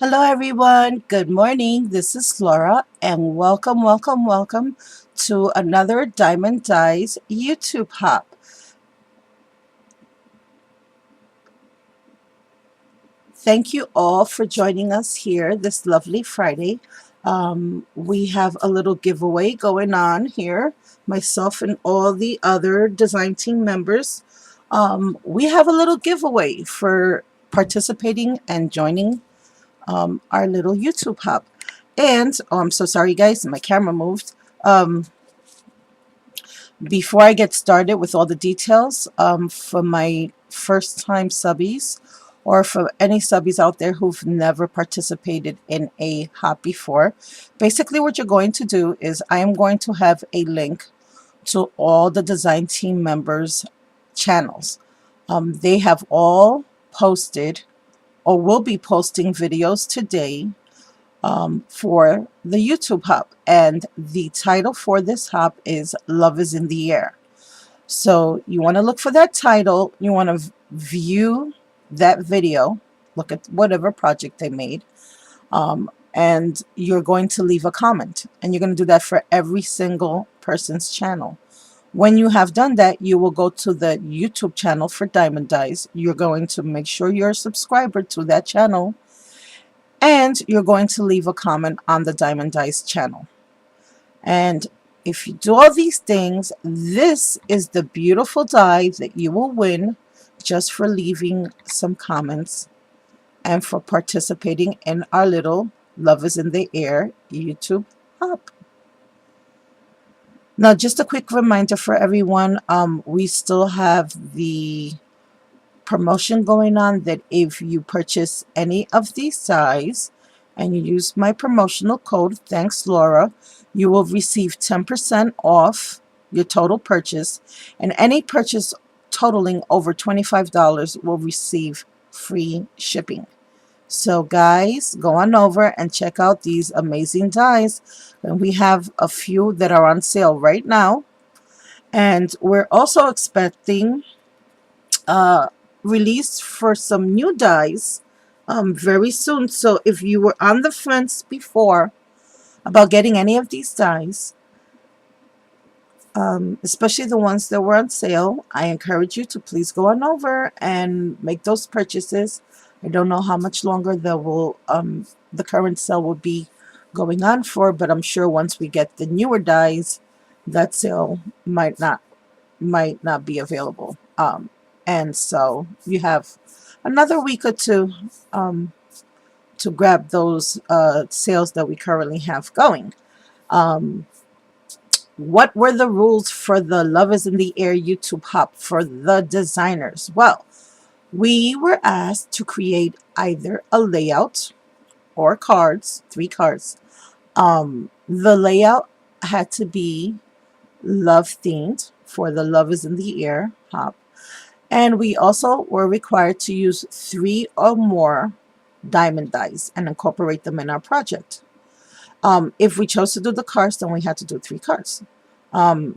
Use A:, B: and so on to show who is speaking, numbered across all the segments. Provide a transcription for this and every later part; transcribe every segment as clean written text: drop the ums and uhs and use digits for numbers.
A: Hello, everyone. Good morning. This is Laura, and welcome to another Diamond Dyes YouTube hop. Thank you all for joining us here this lovely Friday. We have a little giveaway going on here, myself and all the other design team members. We have a little giveaway for participating and joining our little YouTube hub. And I'm so sorry, guys, my camera moved. Um, Before I get started with all the details, for my first time subbies, or for any subbies out there who've never participated in a hop before, basically what you're going to do is I am going to have a link to all the design team members' channels. They have all posted or will be posting videos today for the YouTube hub. And the title for this hub is Love is in the Air. So you want to look for that title. You want to view that video, look at whatever project they made. And you're going to leave a comment. And you're going to do that for every single person's channel. When you have done that, you will go to the YouTube channel for Diamond Dyes. You're going to make sure you're a subscriber to that channel. And you're going to leave a comment on the Diamond Dyes channel. And if you do all these things, this is the beautiful dye that you will win just for leaving some comments and for participating in our little Love is in the Air YouTube hop. Now, just a quick reminder for everyone, we still have the promotion going on that if you purchase any of these dyes and you use my promotional code, thanks Laura, you will receive 10% off your total purchase, and any purchase totaling over $25 will receive free shipping. So guys, go on over and check out these amazing dyes, and we have a few that are on sale right now, and we're also expecting release for some new dyes very soon. So if you were on the fence before about getting any of these dyes, especially the ones that were on sale, I encourage you to please go on over and make those purchases. I don't know how much longer the current sale will be going on for, but I'm sure once we get the newer dyes, that sale might not be available. And so you have another week or two to grab those sales that we currently have going. What were the rules for the Love is in the Air YouTube hop for the designers? Well, we were asked to create either a layout or cards, 3 cards. The layout had to be love themed for the Love is in the Air hop. And we also were required to use 3 or more diamond dyes and incorporate them in our project. If we chose to do the cards, then we had to do 3 cards.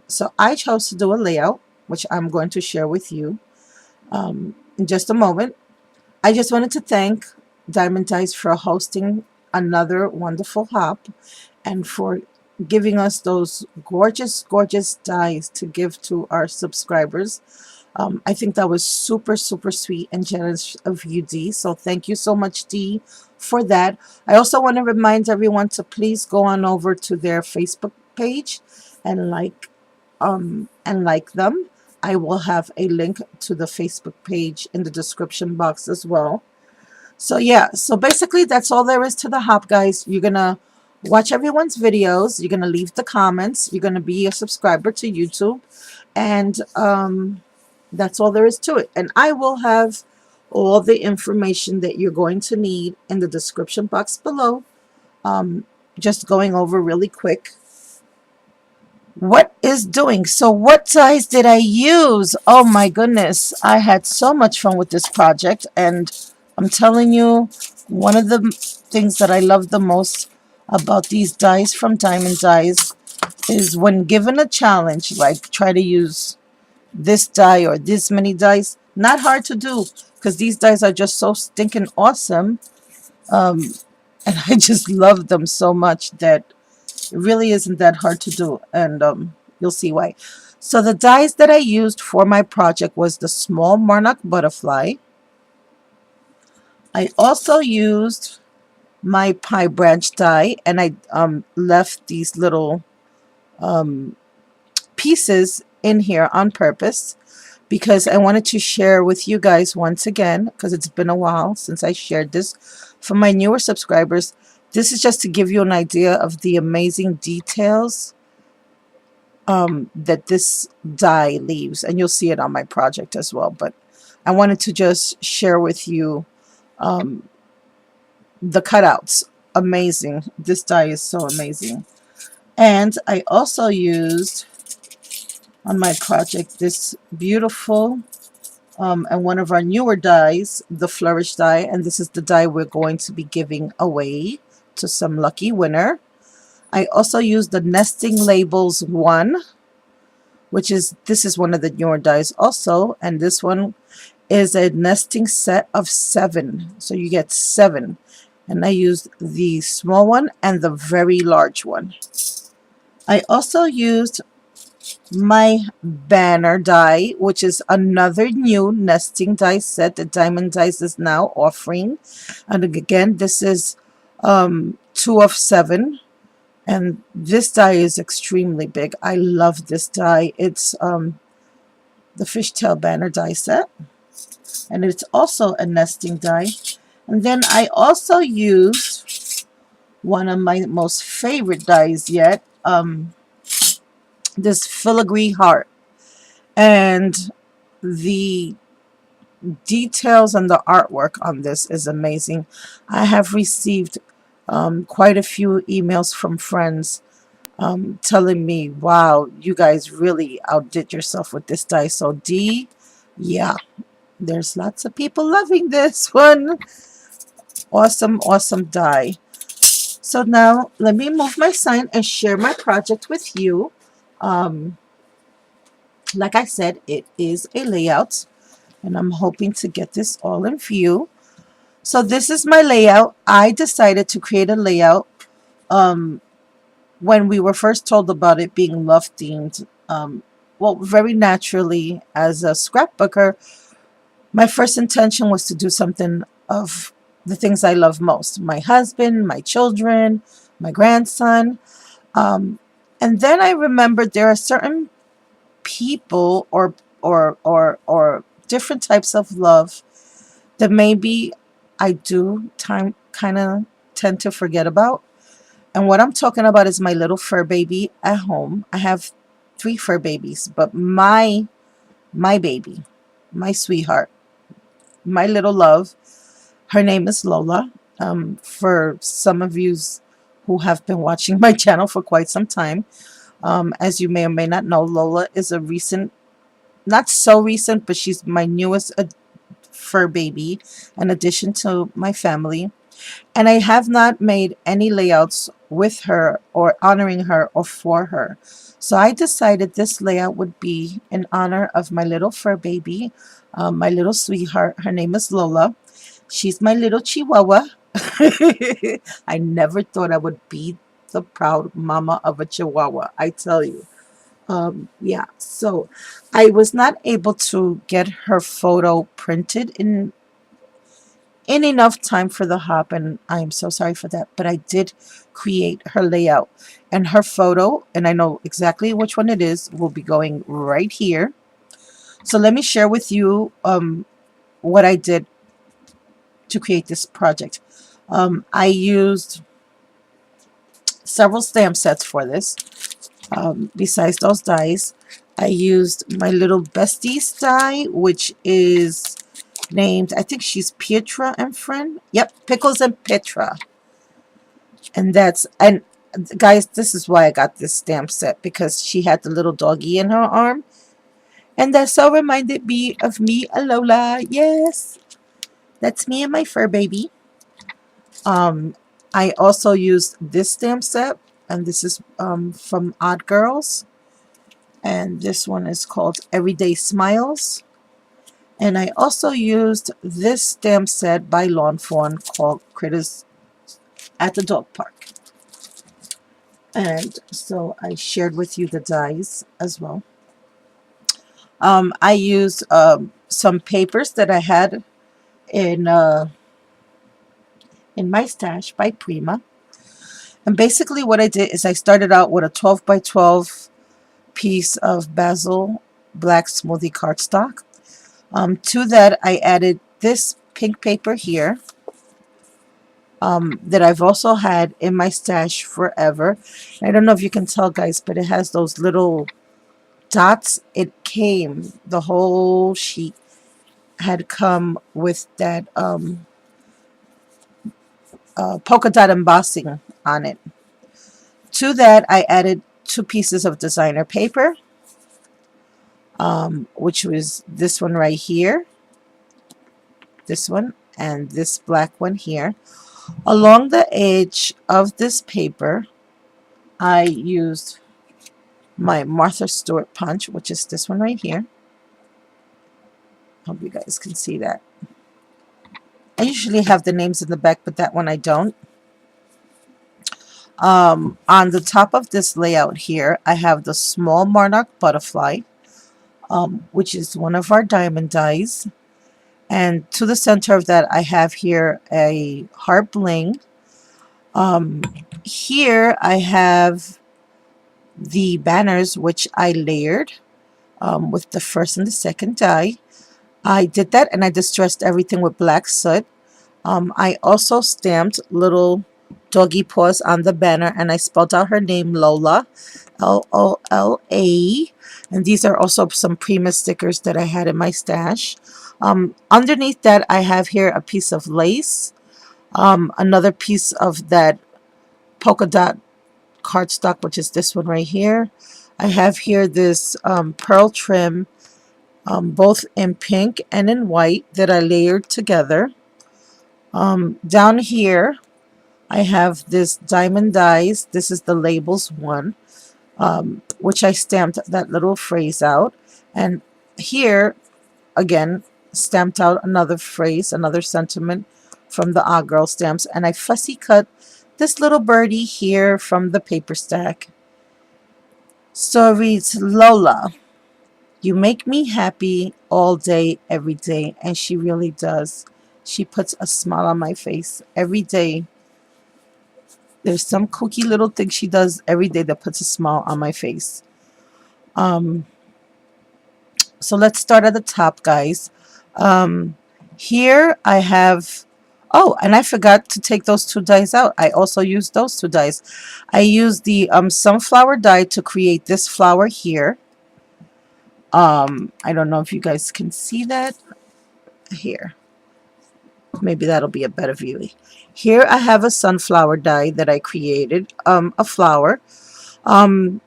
A: So I chose to do a layout, which I'm going to share with you in just a moment. I just wanted to thank Diamond Dyes for hosting another wonderful hop and for giving us those gorgeous dyes to give to our subscribers. I think that was super sweet and generous of you, Dee. So thank you so much, Dee, for that. I also want to remind everyone to please go on over to their Facebook page and like them. I will have a link to the Facebook page in the description box as well. So yeah, so basically that's all there is to the hop, guys. You're gonna watch everyone's videos. You're gonna leave the comments. You're gonna be a subscriber to YouTube, and that's all there is to it. And I will have all the information that you're going to need in the description box below. Just going over really quick what is doing. So what dyes did I use? Oh my goodness, I had so much fun with this project, and I'm telling you, one of the things that I love the most about these dyes from Diamond Dyes is when given a challenge, like try to use this dye or this many dyes, not hard to do because these dyes are just so stinking awesome. and I just love them so much that it really isn't that hard to do, and you'll see why. So the dies that I used for my project was the small monarch butterfly. I also used my pie branch die, and I left these little pieces in here on purpose because I wanted to share with you guys once again, because it's been a while since I shared this. For my newer subscribers, this is just to give you an idea of the amazing details that this die leaves, and you'll see it on my project as well. But I wanted to just share with you the cutouts. Amazing. This die is so amazing. And I also used on my project this beautiful and one of our newer dies, the Flourish die, and this is the die we're going to be giving away to some lucky winner. I also used the Nesting Labels 1, which is, this is one of the newer dies also, and this one is a nesting set of 7, so you get 7, and I used the small one and the very large one. I also used my banner die, which is another new nesting die set that Diamond Dies is now offering, and again this is 2 of 7, and this die is extremely big. I love this die. It's the fishtail banner die set, and it's also a nesting die. And then I also used one of my most favorite dies yet, this filigree heart, and the details and the artwork on this is amazing. I have received quite a few emails from friends telling me, wow, you guys really outdid yourself with this die. So D, yeah, there's lots of people loving this one. Awesome, awesome die. So now let me move my sign and share my project with you. Like I said, it is a layout, and I'm hoping to get this all in view. So this is my layout. I decided to create a layout when we were first told about it being love themed. Well, very naturally, as a scrapbooker, my first intention was to do something of the things I love most: my husband, my children, my grandson. And then I remembered there are certain people or different types of love that maybe I do kind of tend to forget about. And what I'm talking about is my little fur baby at home. I have 3 fur babies, but my baby, my sweetheart, my little love, her name is Lola. For some of you who have been watching my channel for quite some time, as you may or may not know, Lola is a recent, not so recent, but she's my newest fur baby, in addition to my family. And I have not made any layouts with her or honoring her or for her. So I decided this layout would be in honor of my little fur baby, my little sweetheart. Her name is Lola. She's my little chihuahua. I never thought I would be the proud mama of a chihuahua, I tell you. Yeah, so I was not able to get her photo printed in enough time for the hop, and I'm so sorry for that, but I did create her layout, and her photo, and I know exactly which one it is, will be going right here. So let me share with you what I did to create this project. I used several stamp sets for this. Besides those dies, I used my little besties die, which is named, I think she's Pietra and Friend. Yep, Pickles and Petra. And that's, and guys, this is why I got this stamp set, because she had the little doggy in her arm. And that so reminded me of me, Alola. Yes, that's me and my fur baby. I also used this stamp set, and this is from Odd Girls, and this one is called Everyday Smiles. And I also used this stamp set by Lawn Fawn called Critters at the dog park. And so I shared with you the dies as well. I used some papers that I had in uh, in my stash by Prima. And basically what I did is I started out with a 12 by 12 piece of basil black smoothie cardstock. To that I added this pink paper here that I've also had in my stash forever. I don't know if you can tell, guys, but it has those little dots. It came, the whole sheet had come with that polka dot embossing on it. To that I added 2 pieces of designer paper, which was this one right here, this one, and this black one here. Along the edge of this paper I used my Martha Stewart punch, which is this one right here. Hope you guys can see that. I usually have the names in the back, but that one I don't. On the top of this layout here, I have the small monarch butterfly, which is one of our diamond dies. And to the center of that, I have here a heart bling. Here I have the banners, which I layered with the first and the second die. I did that and I distressed everything with black soot. I also stamped little doggy paws on the banner and I spelled out her name, Lola, Lola. And these are also some Prima stickers that I had in my stash. Underneath that I have here a piece of lace, another piece of that polka dot cardstock, which is this one right here. I have here this pearl trim, both in pink and in white, that I layered together. Down here I have this diamond dies. This is the labels one, which I stamped that little phrase out. And here again stamped out another phrase, another sentiment from the Ah Girl stamps. And I fussy cut this little birdie here from the paper stack. So it reads, Lola, you make me happy all day, every day. And she really does. She puts a smile on my face every day. There's some kooky little thing she does every day that puts a smile on my face. So let's start at the top, guys. Here I have, oh, and I forgot to take those 2 dies out. I also used those 2 dies. I used the sunflower die to create this flower here. I don't know if you guys can see that here. Maybe that'll be a better view. Here I have a sunflower die that I created, a flower. And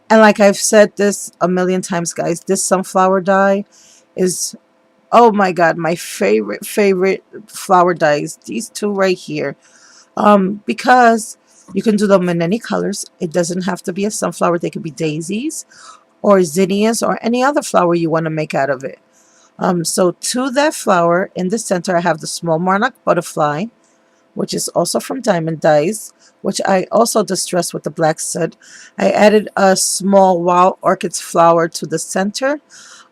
A: like I've said this a million times, guys, this sunflower die is, oh my god, my favorite flower dies. These 2 right here. Because you can do them in any colors. It doesn't have to be a sunflower. They could be daisies or zinnias or any other flower you want to make out of it. So to that flower in the center I have the small monarch butterfly, which is also from Diamond Dies, which I also distressed with the black soot. I added a small wild orchids flower to the center.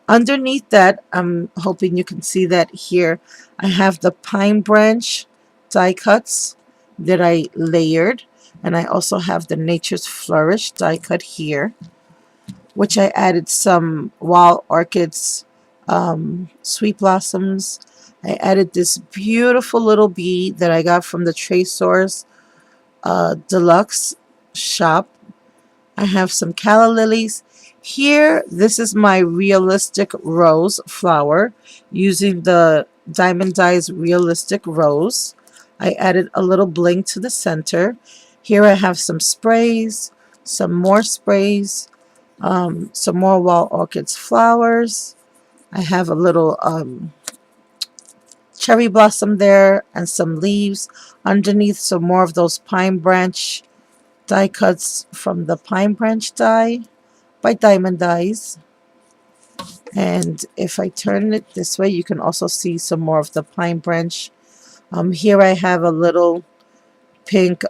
A: Underneath that, I'm hoping you can see that here, I have the pine branch die cuts that I layered, and I also have the Nature's Flourish die cut here, which I added some wild orchids, sweet blossoms. I added this beautiful little bee that I got from the Tresors Deluxe shop. I have some calla lilies. Here, this is my realistic rose flower using the Diamond Dies realistic rose. I added a little bling to the center. Here I have some sprays, some more sprays, some more wild orchids flowers. I have a little cherry blossom there and some leaves. Underneath, some more of those pine branch die cuts from the pine branch die by Diamond Dies. And if I turn it this way, you can also see some more of the pine branch Here I have a little pink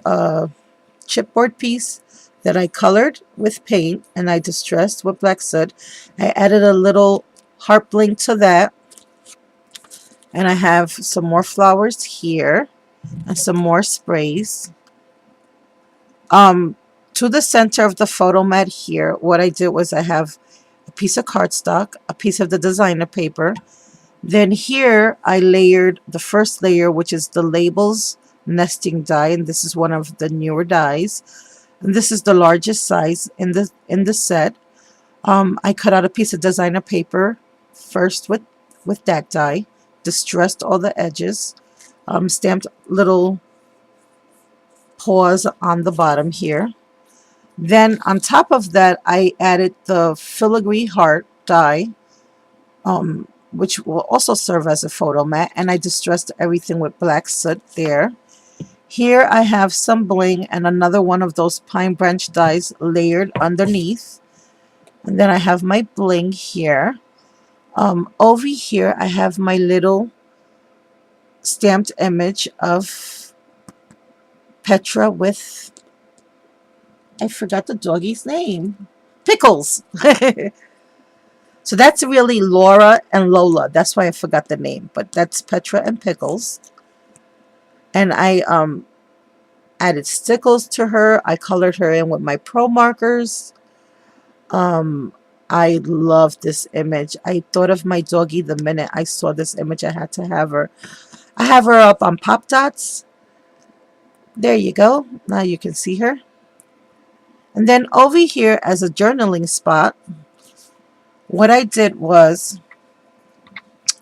A: chipboard piece that I colored with paint and I distressed with black soot. I added a little heart bling to that, and I have some more flowers here and some more sprays. Um, to the center of the photo mat here, what I did was I have a piece of cardstock, a piece of the designer paper. Then here I layered the first layer, which is the labels nesting die, and this is one of the newer dies. And this is the largest size in the set. I cut out a piece of designer paper first with that die, distressed all the edges, stamped little paws on the bottom here. Then on top of that, I added the filigree heart die, which will also serve as a photo mat, and I distressed everything with black soot there. Here I have some bling and another one of those pine branch dies layered underneath. And then I have my bling here. Over here I have my little stamped image of Petra with, I forgot the doggy's name, Pickles. So that's really Laura and Lola. That's why I forgot the name, but that's Petra and Pickles. And I added stickles to her. I colored her in with my pro markers. I love this image. I thought of my doggy the minute I saw this image. I had to have her. I have her up on Pop Dots. There you go. Now you can see her. And then over here as a journaling spot, what I did was,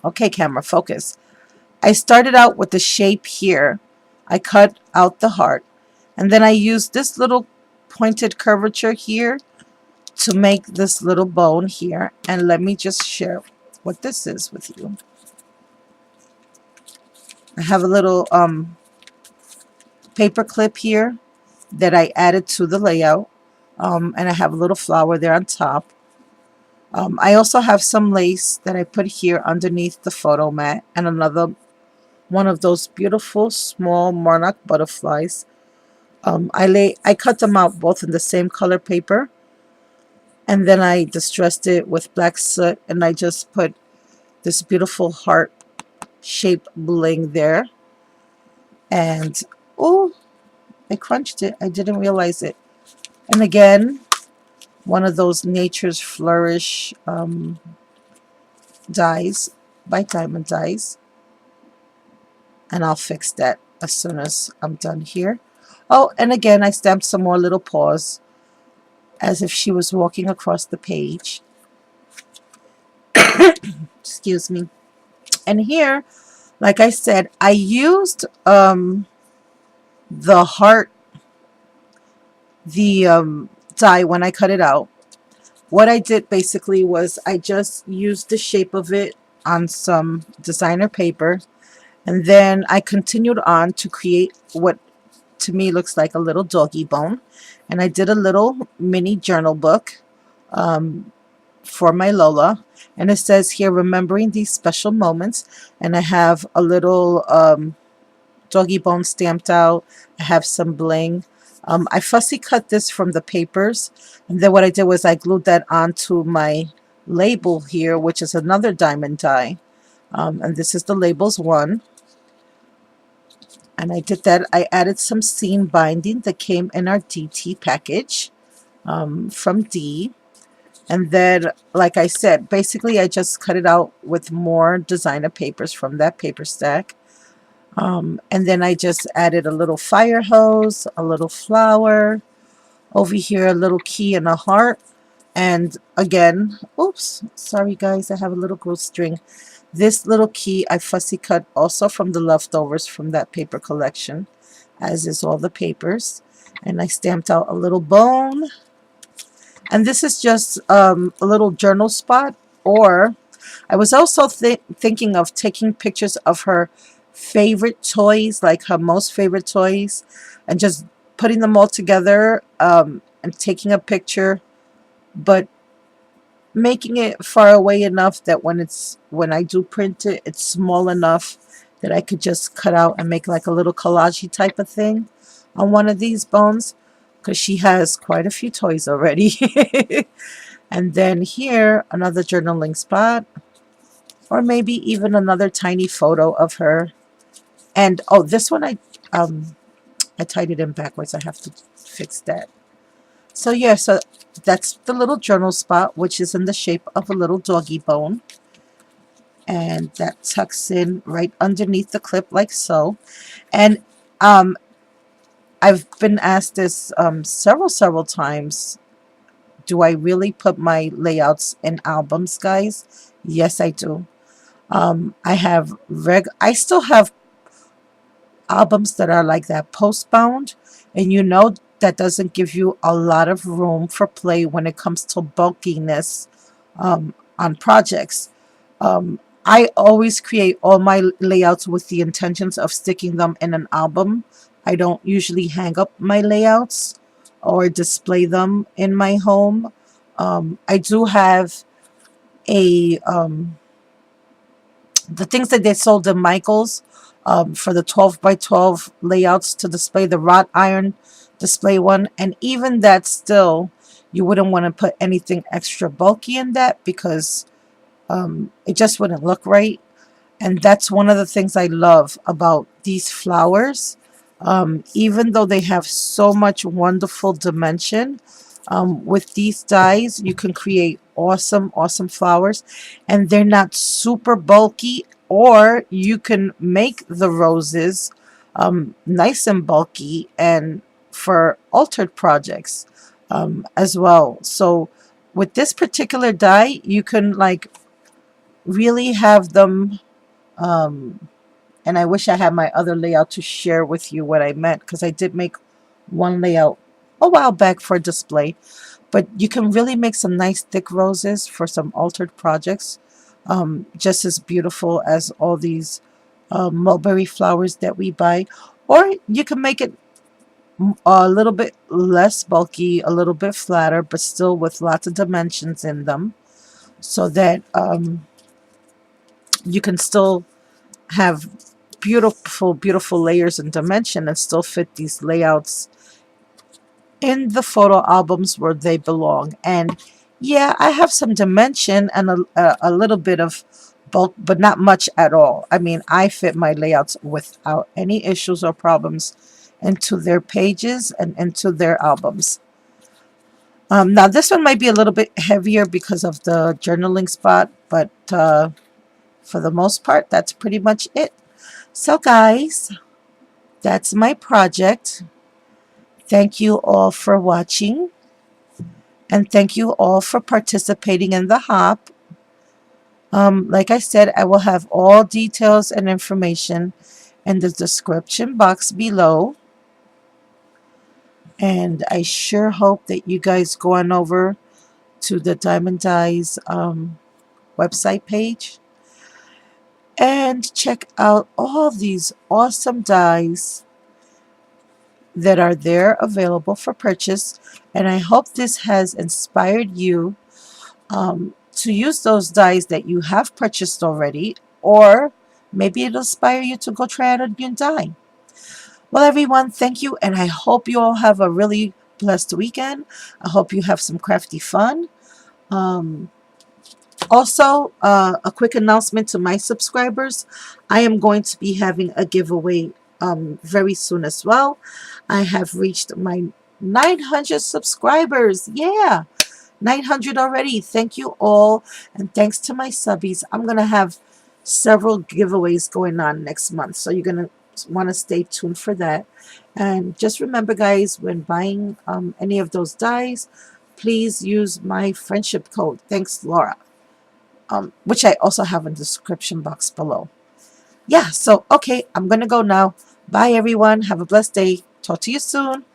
A: okay, camera, focus. I started out with the shape here. I cut out the heart. And then I used this little pointed curvature here to make this little bone here. And let me just share what this is with you. I have a little paper clip here that I added to the layout. And I have a little flower there on top. I also have some lace that I put here underneath the photo mat, and another one of those beautiful small monarch butterflies. I cut them out both in the same color paper, and then I distressed it with black soot, and I just put this beautiful heart shaped bling there. And oh, I crunched it. I didn't realize it. And again, one of those Nature's Flourish dies by Diamond dies. And I'll fix that as soon as I'm done here. Oh, and again, I stamped some more little paws as if she was walking across the page. Excuse me. And here, like I said, I used the heart, the die when I cut it out. What I did basically was I just used the shape of it on some designer paper, and then I continued on to create what to me looks like a little doggy bone. And I did a little mini journal book for my Lola, and it says here, remembering these special moments. And I have a little doggy bone stamped out. I have some bling. I fussy cut this from the papers, and then what I did was I glued that onto my label here, which is another diamond die. And this is the labels one. And I did that. I added some seam binding that came in our DT package from D. And then, like I said, basically I just cut it out with more designer papers from that paper stack. And then I just added a little fire hose, a little flower, over here a little key and a heart. And again, oops, sorry guys, I have a little growth string. This little key I fussy cut also from the leftovers from that paper collection, as is all the papers. And I stamped out a little bone. And this is just a little journal spot. Or I was also thinking of taking pictures of her favorite toys, like her most favorite toys, and just putting them all together and taking a picture, but making it far away enough that when I do print it, it's small enough that I could just cut out and make like a little collage type of thing on one of these bones, because she has quite a few toys already. And then here, another journaling spot, or maybe even another tiny photo of her. And oh, this one I tied it in backwards. I have to fix that. So yeah, so that's the little journal spot, which is in the shape of a little doggy bone. And that tucks in right underneath the clip like so. And I've been asked this several times. Do I really put my layouts in albums, guys? Yes, I do. I still have albums that are like that, post-bound, and you know that doesn't give you a lot of room for play when it comes to bulkiness on projects. I always create all my layouts with the intentions of sticking them in an album. I don't usually hang up my layouts or display them in my home. I do have a the things that they sold in Michael's for the 12 by 12 layouts to display the wrought iron display one. And even that, still, you wouldn't want to put anything extra bulky in that, because it just wouldn't look right. And that's one of the things I love about these flowers. Even though they have so much wonderful dimension, with these dies, you can create awesome flowers, and they're not super bulky. Or you can make the roses nice and bulky, and for altered projects as well. So with this particular die, you can like really have them. And I wish I had my other layout to share with you what I meant, because I did make one layout a while back for display. But you can really make some nice thick roses for some altered projects, just as beautiful as all these mulberry flowers that we buy. Or you can make it a little bit less bulky, a little bit flatter, but still with lots of dimensions in them, so that you can still have beautiful layers and dimension, and still fit these layouts in the photo albums where they belong. And yeah, I have some dimension and a little bit of bulk, but not much at all. I mean, I fit my layouts without any issues or problems into their pages and into their albums. Now this one might be a little bit heavier because of the journaling spot, but for the most part, that's pretty much it. So guys, that's my project. Thank you all for watching, and thank you all for participating in the hop. Like I said, I will have all details and information in the description box below. And I sure hope that you guys go on over to the Diamond Dies website page and check out all these awesome dies that are there available for purchase. And I hope this has inspired you to use those dies that you have purchased already, or maybe it'll inspire you to go try out a new die. Well, everyone, thank you, and I hope you all have a really blessed weekend. I hope you have some crafty fun. Also, a quick announcement to my subscribers. I am going to be having a giveaway very soon as well. I have reached my 900 subscribers. Yeah, 900 already. Thank you all, and thanks to my subbies. I'm going to have several giveaways going on next month, so you're going to want to stay tuned for that. And just remember, guys, when buying any of those dies, please use my friendship code, Thanks Laura, which I also have in the description box below. Yeah, so okay, I'm gonna go now. Bye everyone, have a blessed day. Talk to you soon.